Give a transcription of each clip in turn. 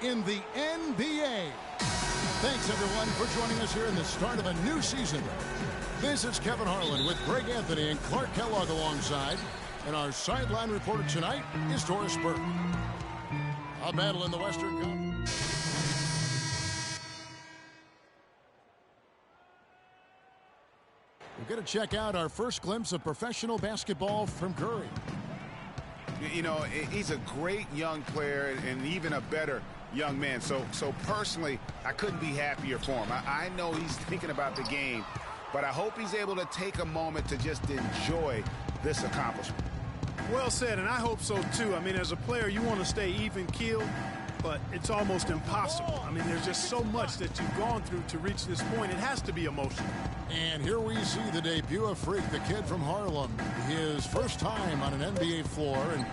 in the NBA. Thanks, everyone, for joining us here in the start of a new season. This is Kevin Harlan with Greg Anthony and Clark Kellogg alongside. And our sideline reporter tonight is Doris Burke. A battle in the Western Conference. We're going to check out our first glimpse of professional basketball from Curry. You know, he's a great young player and even a better young man. So personally, I couldn't be happier for him. I know he's thinking about the game, but I hope he's able to take a moment to just enjoy this accomplishment. Well said, and I hope so too. I mean, as a player, you want to stay even-keeled, but it's almost impossible. I mean, there's just so much that you've gone through to reach this point. It has to be emotional. And here we see the debut of Freak, the kid from Harlem. His first time on an NBA floor. And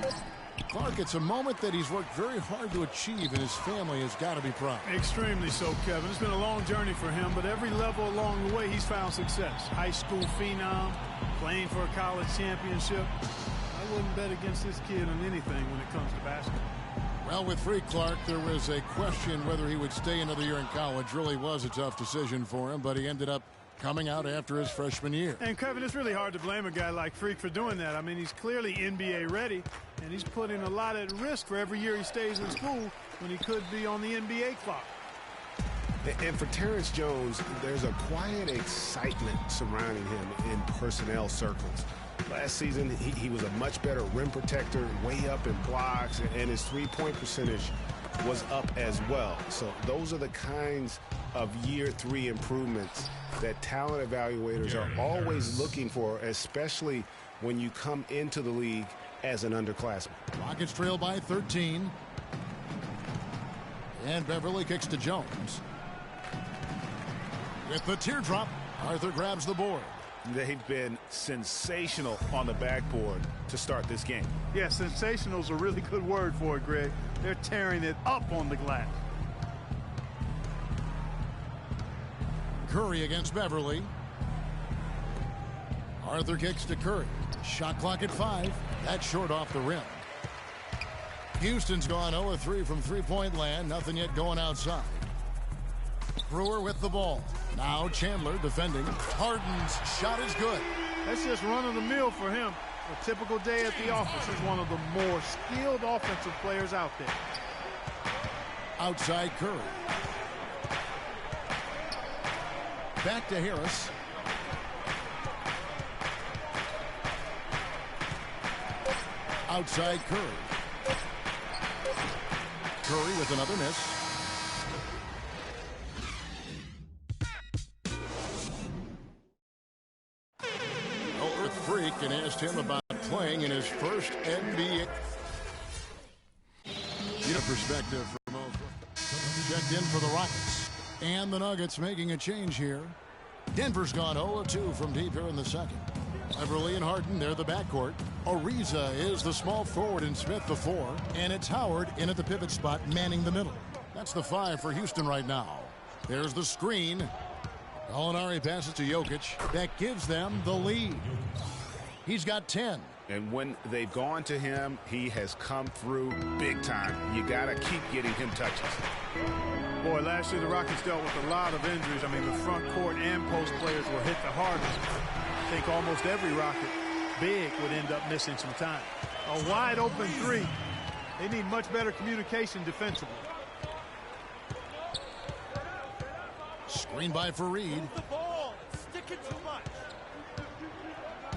Clark, it's a moment that he's worked very hard to achieve, and his family has got to be proud. Extremely so, Kevin. It's been a long journey for him, but every level along the way, he's found success. High school phenom, playing for a college championship. I wouldn't bet against this kid on anything when it comes to basketball. Well, with Freak, Clark, there was a question whether he would stay another year in college. Really was a tough decision for him, but he ended up coming out after his freshman year. And, Kevin, it's really hard to blame a guy like Freak for doing that. I mean, he's clearly NBA ready, and he's putting a lot at risk for every year he stays in school when he could be on the NBA clock. And for Terrence Jones, there's a quiet excitement surrounding him in personnel circles. Last season, he was a much better rim protector, way up in blocks, and his three-point percentage was up as well. So those are the kinds of year-3 improvements that talent evaluators are always looking for, especially when you come into the league as an underclassman. Rockets trail by 13. And Beverly kicks to Jones. With the teardrop, Arthur grabs the board. They've been sensational on the backboard to start this game. Yeah, sensational is a really good word for it, Greg. They're tearing it up on the glass. Curry against Beverly. Arthur kicks to Curry. Shot clock at 5. That's short off the rim. Houston's gone 0-3 from three-point land. Nothing yet going outside. Brewer with the ball. Now Chandler defending. Harden's shot is good. That's just run-of-the-mill for him. A typical day at the office. He's one of the more skilled offensive players out there. Outside Curry. Back to Harris. Outside Curry. Curry with another miss. Freak and asked him about playing in his first NBA. Perspective for most. Checked in for the Rockets. And the Nuggets making a change here. Denver's gone 0-2 from deep here in the second. Beverly and Harden, they're the backcourt. Ariza is the small forward and Smith the 4. And it's Howard in at the pivot spot, manning the middle. That's the 5 for Houston right now. There's the screen. Gallinari passes to Jokic. That gives them the lead. He's got 10. And when they've gone to him, he has come through big time. You got to keep getting him touches. Boy, last year the Rockets dealt with a lot of injuries. I mean, the front court and post players were hit the hardest. I think almost every Rocket big would end up missing some time. A wide open 3. They need much better communication defensively. Screen by Fareed.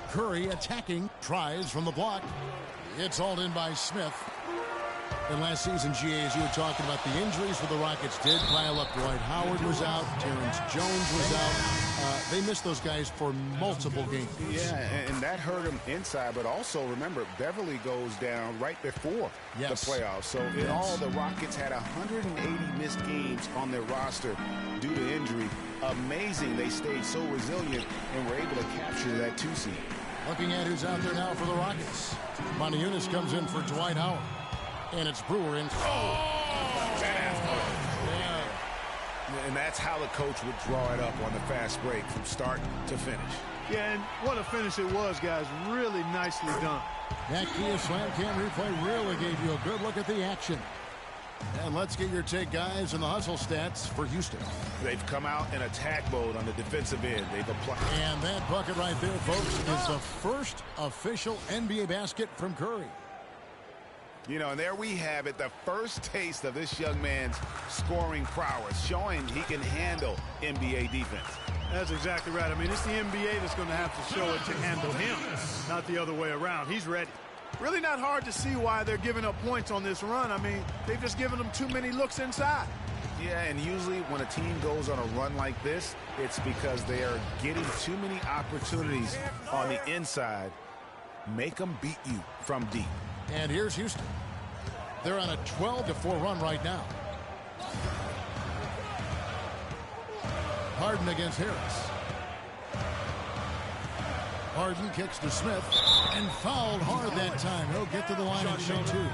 Curry attacking, tries from the block. It's hauled in by Smith. And last season, GA, as you were talking about, the injuries for the Rockets did pile up. Dwight Howard was out. Terrence Jones was out. They missed those guys for multiple games. Yeah, and that hurt them inside. But also, remember, Beverly goes down right before the playoffs. So in all, the Rockets had 180 missed games on their roster due to injury. Amazing they stayed so resilient and were able to capture that 2 seed. Looking at who's out there now for the Rockets. Montiunas comes in for Dwight Howard. And it's Brewer in. Yeah. And that's how the coach would draw it up on the fast break from start to finish. Yeah, and what a finish it was, guys. Really nicely done. That Kia Slam Cam replay really gave you a good look at the action. And let's get your take, guys, on the hustle stats for Houston. They've come out in attack mode on the defensive end. They've applied. And that bucket right there, folks, is the first official NBA basket from Curry. You know, and there we have it, the first taste of this young man's scoring prowess, showing he can handle NBA defense. That's exactly right. I mean, it's the NBA that's going to have to show it to handle him, not the other way around. He's ready. Really not hard to see why they're giving up points on this run. I mean, they've just given them too many looks inside. Yeah, and usually when a team goes on a run like this, it's because they are getting too many opportunities on the inside. Make them beat you from deep. And here's Houston. They're on a 12-4 run right now. Harden against Harris. Harden kicks to Smith and fouled hard that time. He'll get to the line and shoot two.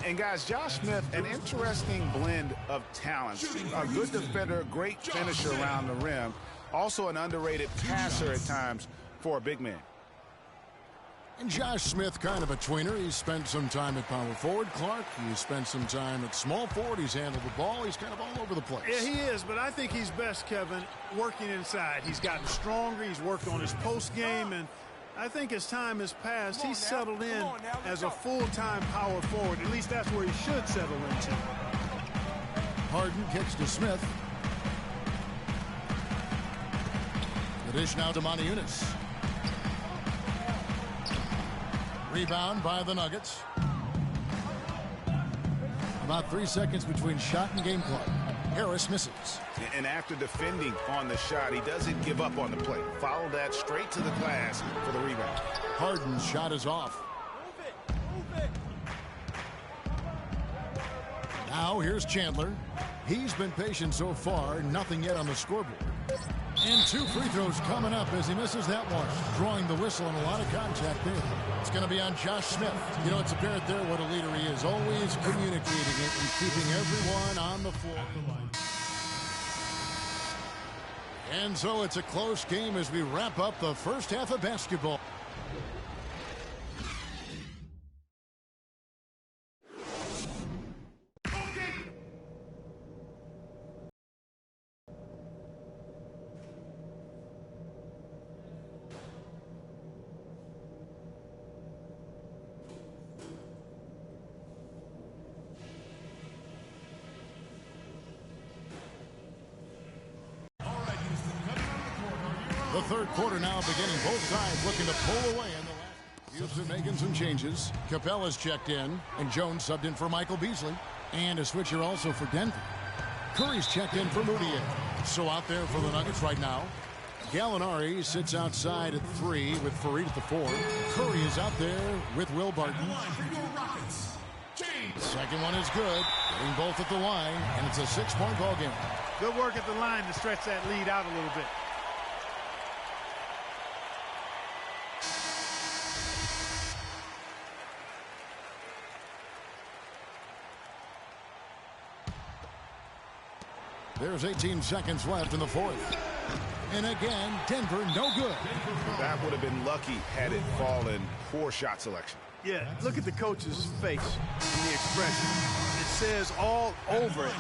And guys, Josh Smith, an interesting blend of talents. A good defender, great finisher around the rim. Also an underrated passer at times for a big man. And Josh Smith, kind of a tweener. He's spent some time at power forward. Clark, he's spent some time at small forward. He's handled the ball. He's kind of all over the place. Yeah, he is, but I think he's best, Kevin, working inside. He's gotten stronger. He's worked on his post game, and I think as time has passed, he's settled in as a full-time power forward. At least that's where he should settle into. Harden kicks to Smith. The dish now to Moniunas. Rebound by the Nuggets. About 3 seconds between shot and game clock. Harris misses. And after defending on the shot, he doesn't give up on the play. Follow that straight to the glass for the rebound. Harden's shot is off. Now here's Chandler. He's been patient so far. Nothing yet on the scoreboard. And 2 free throws coming up as he misses that one. Drawing the whistle and a lot of contact there. It's going to be on Josh Smith. You know, it's apparent there what a leader he is. Always communicating it and keeping everyone on the floor. And so it's a close game as we wrap up the first half of basketball. The third quarter now beginning. Both sides looking to pull away in the last. Houston making some changes. Capella's checked in, and Jones subbed in for Michael Beasley. And a switcher also for Denver. Curry's checked in for Moutier. So out there for the Nuggets right now. Gallinari sits outside at 3 with Farid at the 4. Curry is out there with Will Barton. Second one is good. Getting both at the line, and it's a 6-point ball game. Good work at the line to stretch that lead out a little bit. There's 18 seconds left in the fourth. And again, Denver no good. That would have been lucky had it fallen. Poor shot selection. Yeah, look at the coach's face and the expression. It says all over it.